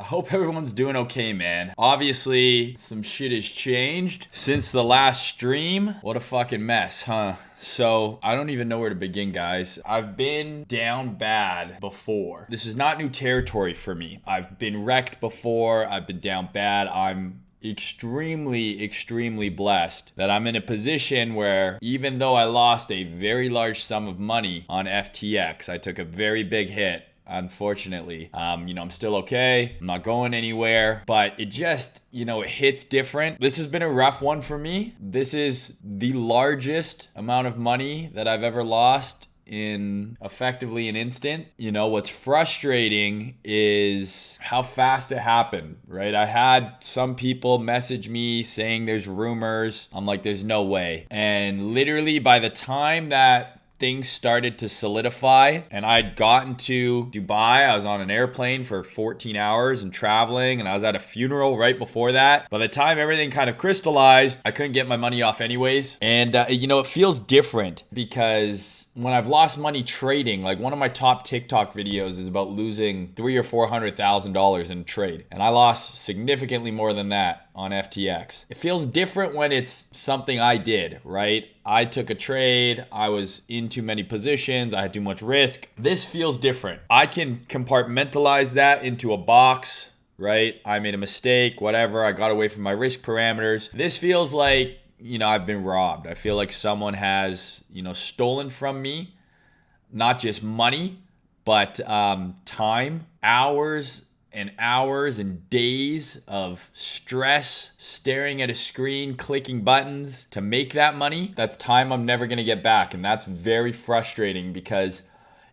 hope everyone's doing okay, man. Obviously, some shit has changed since the last stream. What a fucking mess, huh? So, I don't even know where to begin, guys. I've been down bad before. This is not new territory for me. I've been wrecked before. I've been down bad. I'm extremely blessed that I'm in a position where even though I lost a very large sum of money on FTX, I took a very big hit. Unfortunately, I'm still okay. I'm not going anywhere, but it just, it hits different. This has been a rough one for me. This is the largest amount of money that I've ever lost in effectively an instant. What's frustrating is how fast it happened, right? I had some people message me saying there's rumors. I'm like, there's no way. And literally by the time that things started to solidify and I'd gotten to Dubai, I was on an airplane for 14 hours and traveling, and I was at a funeral right before that. By the time everything kind of crystallized, I couldn't get my money off anyways. And it feels different because when I've lost money trading, like one of my top TikTok videos is about losing $300,000 or $400,000 in trade, and I lost significantly more than that on FTX. It feels different when it's something I did, right? I took a trade, I was in too many positions, I had too much risk. This feels different. I can compartmentalize that into a box, right? I made a mistake, whatever, I got away from my risk parameters. This feels like, I've been robbed. I feel like someone has, stolen from me, not just money, but time, hours and days of stress, staring at a screen, clicking buttons to make that money. That's time I'm never gonna get back. And that's very frustrating because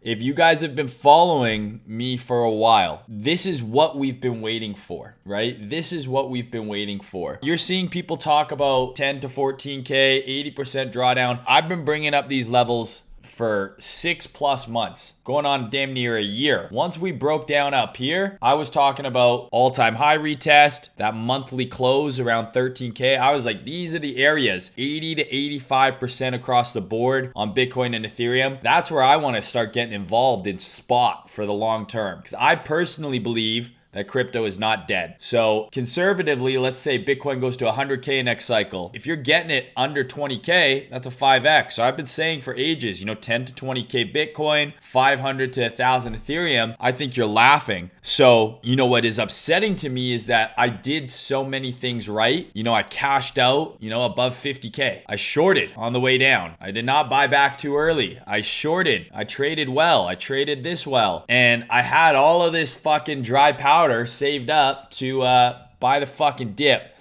if you guys have been following me for a while, this is what we've been waiting for, right? This is what we've been waiting for. You're seeing people talk about 10 to 14K, 80% drawdown. I've been bringing up these levels for 6+ months, going on damn near a year. Once we broke down up here, I was talking about all-time high retest, that monthly close around 13K. I was like, these are the areas, 80 to 85% across the board on Bitcoin and Ethereum. That's where I want to start getting involved in spot for the long term, because I personally believe that crypto is not dead. So conservatively, let's say Bitcoin goes to 100K next cycle. If you're getting it under 20K, that's a 5X. So I've been saying for ages, 10 to 20K Bitcoin, 500 to 1,000 Ethereum. I think you're laughing. So, what is upsetting to me is that I did so many things right. I cashed out, above 50K. I shorted on the way down. I did not buy back too early. I shorted. I traded well. I traded this well. And I had all of this fucking dry powder saved up to buy the fucking dip,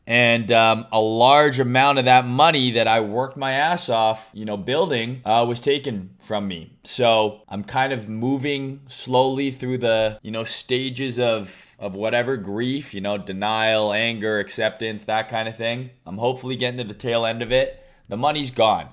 and a large amount of that money that I worked my ass off building was taken from me. So I'm kind of moving slowly through the stages of whatever, grief, denial, anger, acceptance, that kind of thing. I'm hopefully getting to the tail end of it. The money's gone.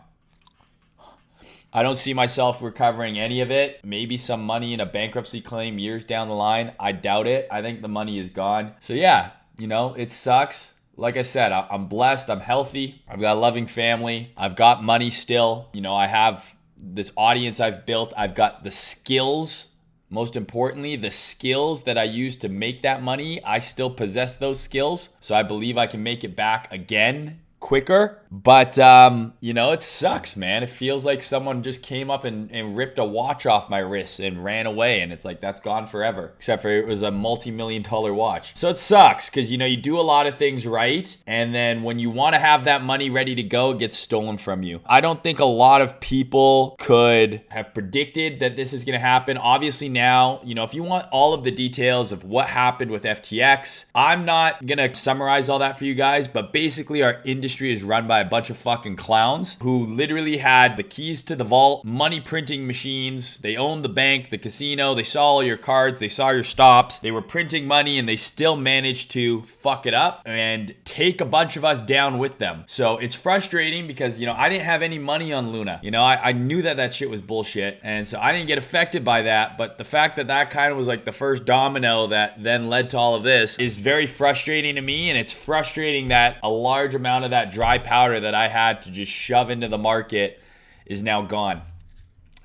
I don't see myself recovering any of it. Maybe some money in a bankruptcy claim years down the line. I doubt it. I think the money is gone. So yeah, it sucks. Like I said, I'm blessed. I'm healthy. I've got a loving family. I've got money still. I have this audience I've built. I've got the skills. Most importantly, the skills that I use to make that money, I still possess those skills. So I believe I can make it back again quicker. But, it sucks, man. It feels like someone just came up and ripped a watch off my wrist and ran away. And it's like, that's gone forever. Except for it was a multi-million-dollar watch. So it sucks because, you do a lot of things right. And then when you want to have that money ready to go, it gets stolen from you. I don't think a lot of people could have predicted that this is going to happen. Obviously now, if you want all of the details of what happened with FTX, I'm not going to summarize all that for you guys. But basically our industry is run by a bunch of fucking clowns who literally had the keys to the vault, money printing machines. They owned the bank, the casino. They saw all your cards. They saw your stops. They were printing money and they still managed to fuck it up and take a bunch of us down with them. So it's frustrating because, I didn't have any money on Luna. I knew that shit was bullshit. And so I didn't get affected by that. But the fact that kind of was like the first domino that then led to all of this is very frustrating to me. And it's frustrating that a large amount of that dry powder that I had to just shove into the market is now gone.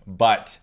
But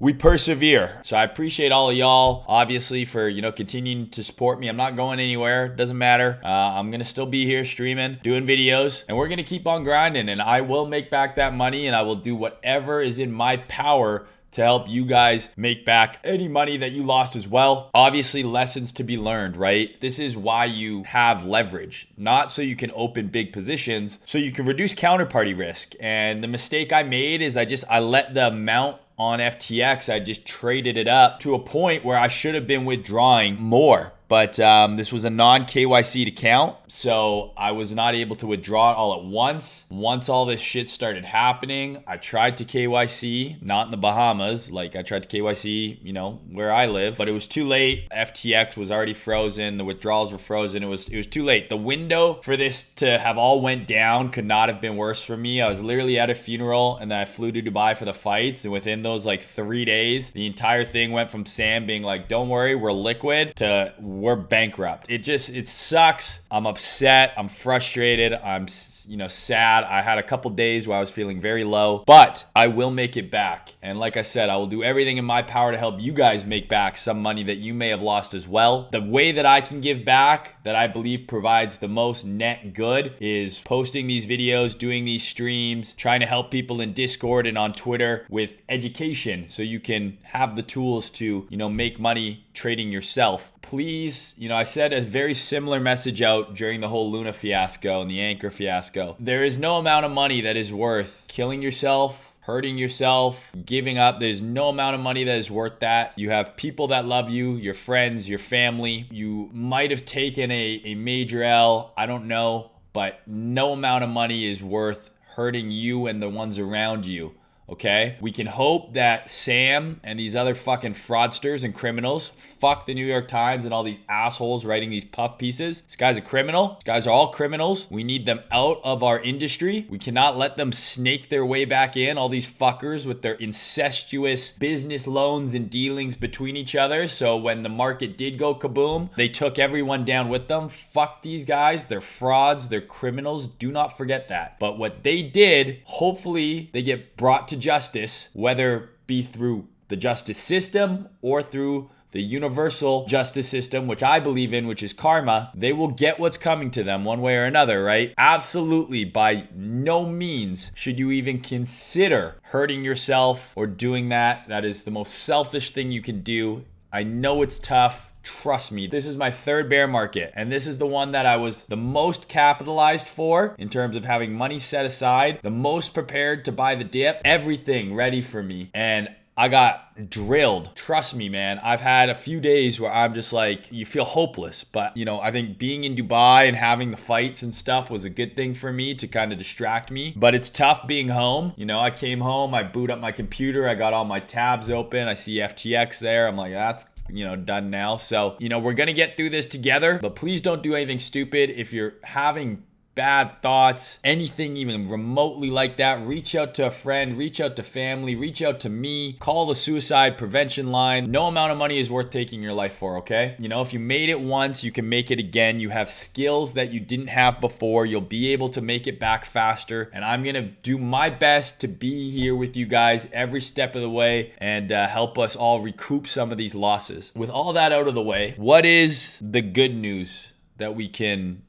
we persevere. So I appreciate all of y'all, obviously, for, continuing to support me. I'm not going anywhere. Doesn't matter. I'm going to still be here streaming, doing videos, and we're going to keep on grinding, and I will make back that money, and I will do whatever is in my power to help you guys make back any money that you lost as well. Obviously, lessons to be learned, right? This is why you have leverage, not so you can open big positions, so you can reduce counterparty risk. And the mistake I made is I let the amount on FTX, I just traded it up to a point where I should have been withdrawing more. But this was a non-KYC'd account, so I was not able to withdraw it all at once. Once all this shit started happening, I tried to KYC, not in the Bahamas. Like, I tried to KYC, where I live, but it was too late. FTX was already frozen. The withdrawals were frozen. It was too late. The window for this to have all went down could not have been worse for me. I was literally at a funeral, and then I flew to Dubai for the fights, and within those 3 days, the entire thing went from Sam being like, don't worry, we're liquid, to we're bankrupt. It sucks. I'm upset. I'm frustrated. I'm sad. I had a couple days where I was feeling very low, but I will make it back. And like I said, I will do everything in my power to help you guys make back some money that you may have lost as well. The way that I can give back, that I believe provides the most net good, is posting these videos, doing these streams, trying to help people in Discord and on Twitter with education, so you can have the tools to, make money trading yourself. Please, I said a very similar message out during the whole Luna fiasco and the Anchor fiasco. There is no amount of money that is worth killing yourself, hurting yourself, giving up. There's no amount of money that is worth that. You have people that love you, your friends, your family. You might have taken a major L, I don't know, but no amount of money is worth hurting you and the ones around you. Okay? We can hope that Sam and these other fucking fraudsters and criminals, fuck the New York Times and all these assholes writing these puff pieces. This guy's a criminal. These guys are all criminals. We need them out of our industry. We cannot let them snake their way back in. All these fuckers with their incestuous business loans and dealings between each other. So when the market did go kaboom, they took everyone down with them. Fuck these guys. They're frauds. They're criminals. Do not forget that. But what they did, hopefully they get brought to justice, whether it be through the justice system or through the universal justice system, which I believe in, which is karma. They will get what's coming to them one way or another, right? Absolutely, by no means should you even consider hurting yourself or doing that. That is the most selfish thing you can do. I know it's tough. Trust me, this is my third bear market, and this is the one that I was the most capitalized for in terms of having money set aside, the most prepared to buy the dip, everything ready for me, and I got drilled. Trust me, man. I've had a few days where I'm just like, you feel hopeless. But, I think being in Dubai and having the fights and stuff was a good thing for me to kind of distract me. But it's tough being home. I came home, I boot up my computer, I got all my tabs open, I see FTX there. I'm like, that's done now. So, we're going to get through this together, but please don't do anything stupid. If you're having bad thoughts, anything even remotely like that, reach out to a friend, reach out to family, reach out to me, call the suicide prevention line. No amount of money is worth taking your life for, okay? If you made it once, you can make it again. You have skills that you didn't have before. You'll be able to make it back faster. And I'm going to do my best to be here with you guys every step of the way and help us all recoup some of these losses. With all that out of the way, what is the good news that we can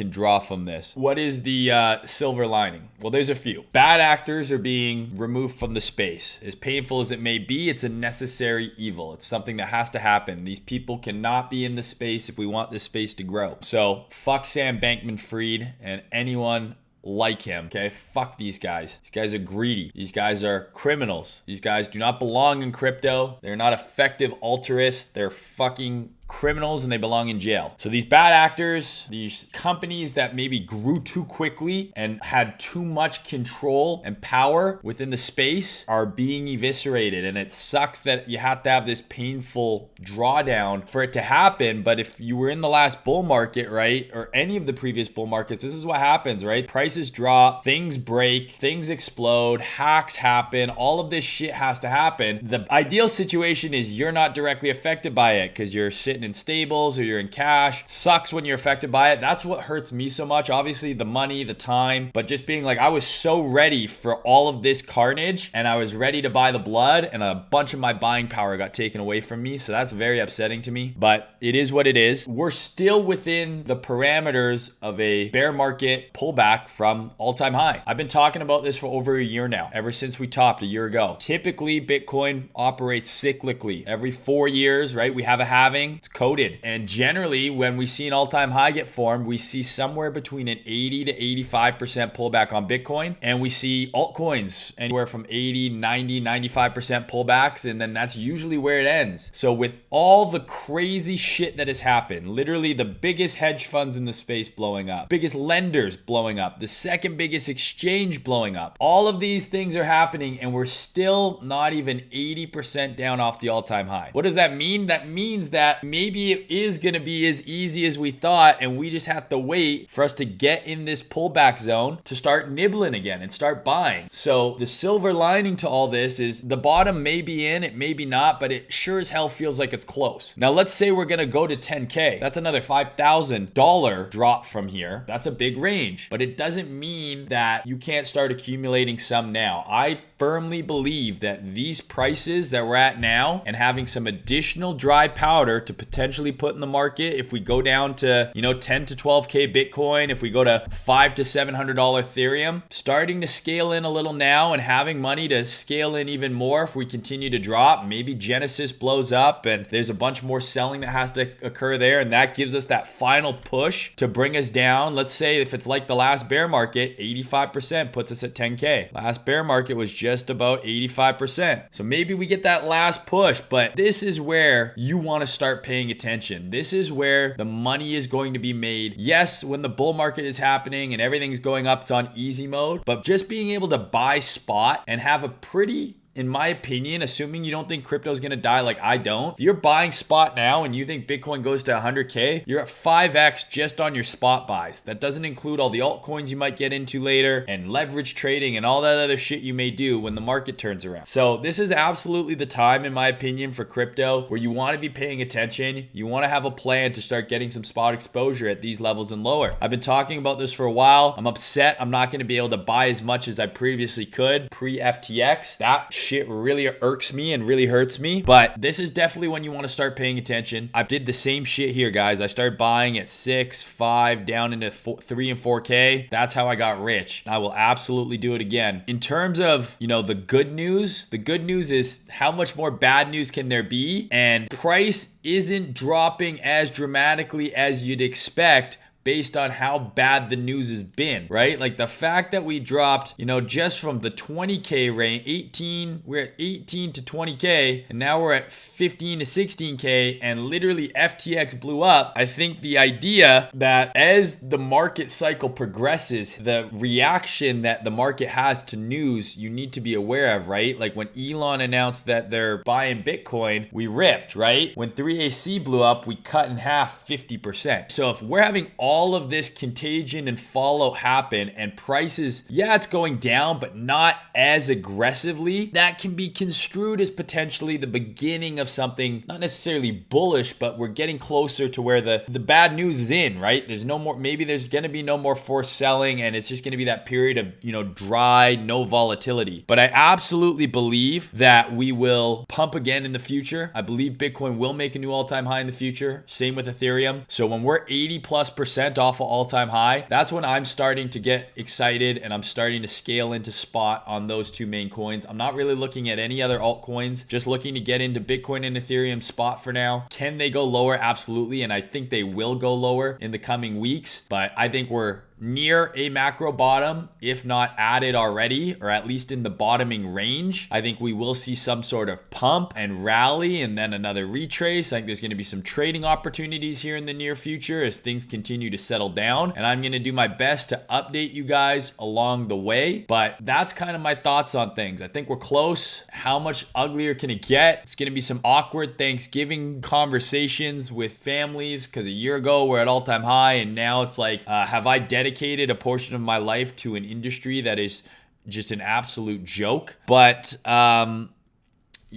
draw from this? What is the silver lining? Well, there's a few. Bad actors are being removed from the space. As painful as it may be, it's a necessary evil. It's something that has to happen. These people cannot be in the space if we want this space to grow. So fuck Sam Bankman-Fried and anyone like him, okay? Fuck these guys. These guys are greedy. These guys are criminals. These guys do not belong in crypto. They're not effective altruists. They're fucking criminals and they belong in jail. So these bad actors, these companies that maybe grew too quickly and had too much control and power within the space are being eviscerated. And it sucks that you have to have this painful drawdown for it to happen. But if you were in the last bull market, right, or any of the previous bull markets, this is what happens, right? Prices drop, things break, things explode, hacks happen. All of this shit has to happen. The ideal situation is you're not directly affected by it because you're sitting sitting in stables or you're in cash. It sucks when you're affected by it. That's what hurts me so much. Obviously the money, the time, but just being like, I was so ready for all of this carnage and I was ready to buy the blood and a bunch of my buying power got taken away from me. So that's very upsetting to me, but it is what it is. We're still within the parameters of a bear market pullback from all-time high. I've been talking about this for over a year now, ever since we topped a year ago. Typically, Bitcoin operates cyclically. Every 4 years, right, we have a halving. It's coded. And generally, when we see an all-time high get formed, we see somewhere between an 80 to 85% pullback on Bitcoin. And we see altcoins anywhere from 80, 90, 95% pullbacks. And then that's usually where it ends. So with all the crazy shit that has happened, literally the biggest hedge funds in the space blowing up, biggest lenders blowing up, the second biggest exchange blowing up, all of these things are happening and we're still not even 80% down off the all-time high. What does that mean? That means that maybe it is going to be as easy as we thought and we just have to wait for us to get in this pullback zone to start nibbling again and start buying. So the silver lining to all this is the bottom may be in, it may be not, but it sure as hell feels like it's close. Now let's say we're going to go to 10K. That's another $5,000 drop from here. That's a big range, but it doesn't mean that you can't start accumulating some now. I firmly believe that these prices that we're at now and having some additional dry powder to potentially put in the market, if we go down to, 10 to 12K Bitcoin, if we go to $500 to $700 Ethereum, starting to scale in a little now and having money to scale in even more if we continue to drop. Maybe Genesis blows up and there's a bunch more selling that has to occur there, and that gives us that final push to bring us down. Let's say if it's like the last bear market, 85% puts us at 10K. Last bear market was just about 85%. So maybe we get that last push, but this is where you want to start paying attention. This is where the money is going to be made. Yes, when the bull market is happening and everything's going up, it's on easy mode, but just being able to buy spot and have a pretty, in my opinion, assuming you don't think crypto is going to die like I don't, if you're buying spot now and you think Bitcoin goes to 100K, you're at 5x just on your spot buys. That doesn't include all the altcoins you might get into later and leverage trading and all that other shit you may do when the market turns around. So this is absolutely the time, in my opinion, for crypto where you want to be paying attention. You want to have a plan to start getting some spot exposure at these levels and lower. I've been talking about this for a while. I'm upset I'm not going to be able to buy as much as I previously could pre-FTX. That shit really irks me and really hurts me, but this is definitely when you want to start paying attention. I did the same shit here, guys. I started buying at 6, 5, down into 3 and 4K. That's how I got rich. I will absolutely do it again. In terms of, the good news is how much more bad news can there be? And price isn't dropping as dramatically as you'd expect based on how bad the news has been, right? Like the fact that we dropped, just from the 20K range, we're at 18 to 20K, and now we're at 15 to 16K, and literally FTX blew up. I think the idea that as the market cycle progresses, the reaction that the market has to news, you need to be aware of, right? Like when Elon announced that they're buying Bitcoin, we ripped, right? When 3AC blew up, we cut in half 50%. So if we're having all of this contagion and fallout happen and prices, it's going down, but not as aggressively, that can be construed as potentially the beginning of something not necessarily bullish, but we're getting closer to where the bad news is in, right? There's no more, maybe there's going to be no more forced selling and it's just going to be that period of, dry, no volatility. But I absolutely believe that we will pump again in the future. I believe Bitcoin will make a new all-time high in the future. Same with Ethereum. So when we're 80+% off of all-time high, that's when I'm starting to get excited and I'm starting to scale into spot on those two main coins. I'm not really looking at any other altcoins, just looking to get into Bitcoin and Ethereum spot for now. Can they go lower? Absolutely. And I think they will go lower in the coming weeks, but I think we're near a macro bottom, if not at it already, or at least in the bottoming range. I think we will see some sort of pump and rally and then another retrace. I think there's going to be some trading opportunities here in the near future as things continue to settle down. And I'm going to do my best to update you guys along the way. But that's kind of my thoughts on things. I think we're close. How much uglier can it get? It's going to be some awkward Thanksgiving conversations with families because a year ago we're at all-time high and now it's like, have I dedicated a portion of my life to an industry that is just an absolute joke? But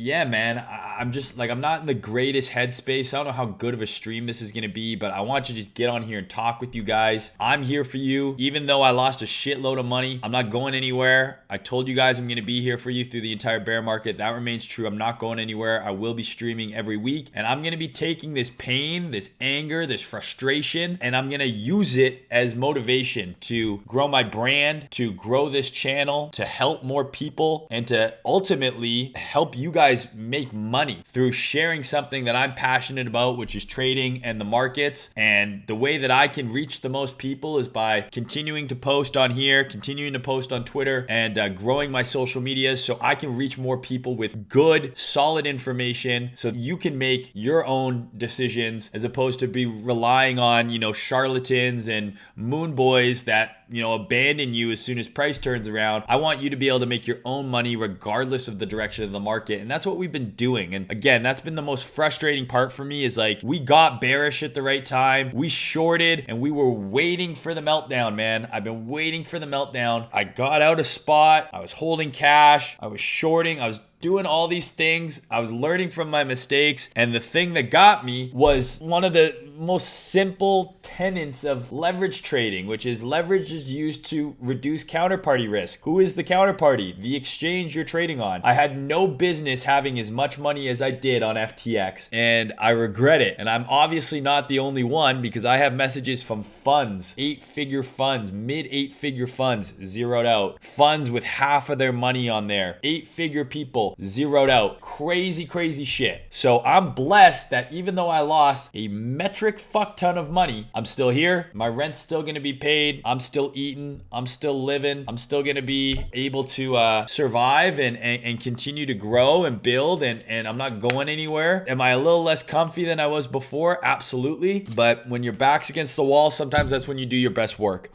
yeah, man, I'm just like, I'm not in the greatest headspace. I don't know how good of a stream this is going to be, but I want to just get on here and talk with you guys. I'm here for you. Even though I lost a shitload of money, I'm not going anywhere. I told you guys I'm going to be here for you through the entire bear market. That remains true. I'm not going anywhere. I will be streaming every week, and I'm going to be taking this pain, this anger, this frustration, and I'm going to use it as motivation to grow my brand, to grow this channel, to help more people, and to ultimately help you guys make money through sharing something that I'm passionate about, which is trading and the markets. And the way that I can reach the most people is by continuing to post on here, continuing to post on Twitter, and growing my social media so I can reach more people with good, solid information so you can make your own decisions as opposed to be relying on, charlatans and moon boys that abandon you as soon as price turns around. I want you to be able to make your own money regardless of the direction of the market. And that's what we've been doing. And again, that's been the most frustrating part for me is like, we got bearish at the right time. We shorted and we were waiting for the meltdown, man. I've been waiting for the meltdown. I got out a spot. I was holding cash. I was shorting. I was doing all these things. I was learning from my mistakes. And the thing that got me was one of the most simple tenets of leverage trading, which is leverage is used to reduce counterparty risk. Who is the counterparty? The exchange you're trading on. I had no business having as much money as I did on FTX, and I regret it. And I'm obviously not the only one because I have messages from funds, 8-figure funds, mid 8-figure funds zeroed out, funds with half of their money on there, 8-figure people zeroed out, crazy shit. So I'm blessed that even though I lost a metric fuck ton of money, I'm still here. My rent's still gonna be paid. I'm still eating. I'm still living. I'm still gonna be able to survive and continue to grow and build, and I'm not going anywhere. Am I a little less comfy than I was before? Absolutely. But when your back's against the wall, sometimes that's when you do your best work.